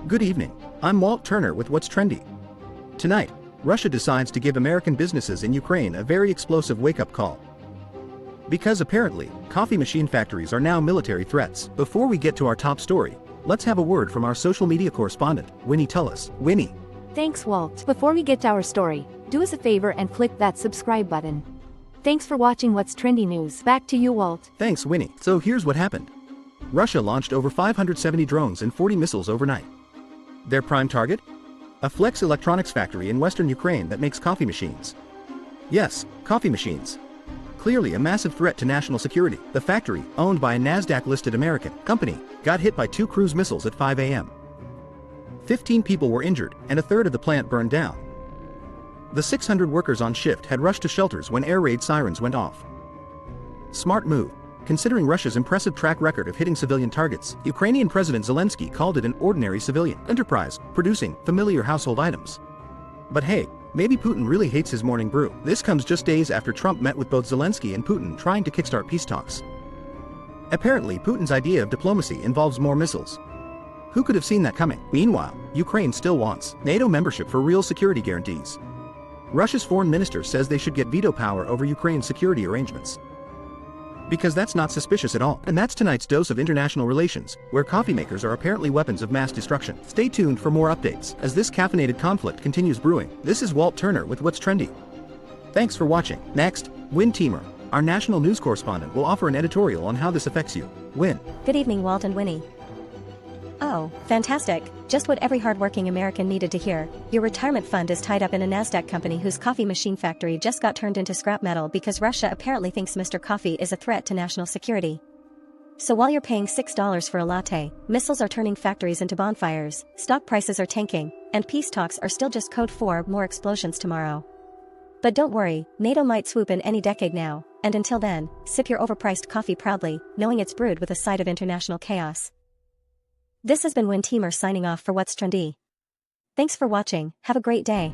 Good evening, I'm Walt Turner with What's Trendy. Tonight, Russia decides to give American businesses in Ukraine a very explosive wake-up call. Because apparently, coffee machine factories are now military threats. Before we get to our top story, let's have a word from our social media correspondent, Winnie Tullis. Winnie. Thanks, Walt. Before we get to our story, do us a favor and click that subscribe button. Thanks for watching What's Trendy News. Back to you, Walt. Thanks, Winnie. So here's what happened. Russia launched over 570 drones and 40 missiles overnight. Their prime target? A Flex electronics factory in western Ukraine that makes coffee machines. Yes, coffee machines. Clearly a massive threat to national security. The factory, owned by a NASDAQ-listed American company, got hit by 2 cruise missiles at 5 a.m. 15 people were injured, and a third of the plant burned down. The 600 workers on shift had rushed to shelters when air raid sirens went off. Smart move. Considering Russia's impressive track record of hitting civilian targets, Ukrainian President Zelensky called it an ordinary civilian enterprise, producing familiar household items. But hey, maybe Putin really hates his morning brew. This comes just days after Trump met with both Zelensky and Putin trying to kickstart peace talks. Apparently, Putin's idea of diplomacy involves more missiles. Who could have seen that coming? Meanwhile, Ukraine still wants NATO membership for real security guarantees. Russia's foreign minister says they should get veto power over Ukraine's security arrangements. Because that's not suspicious at all. And that's tonight's dose of international relations, where coffee makers are apparently weapons of mass destruction. Stay tuned for more updates as this caffeinated conflict continues brewing. This is Walt Turner with What's Trendy. Thanks for watching. Next, Win Teamer, our national news correspondent, will offer an editorial on how this affects you. Win. Good evening, Walt and Winnie. Oh, fantastic. Just what every hardworking American needed to hear. Your retirement fund is tied up in a NASDAQ company whose coffee machine factory just got turned into scrap metal because Russia apparently thinks Mr. Coffee is a threat to national security. So while you're paying $6 for a latte, missiles are turning factories into bonfires, stock prices are tanking, and peace talks are still just code for more explosions tomorrow. But don't worry, NATO might swoop in any decade now, and until then, sip your overpriced coffee proudly, knowing it's brewed with a side of international chaos. This has been Win Teamer signing off for What's Trendy. Thanks for watching, have a great day.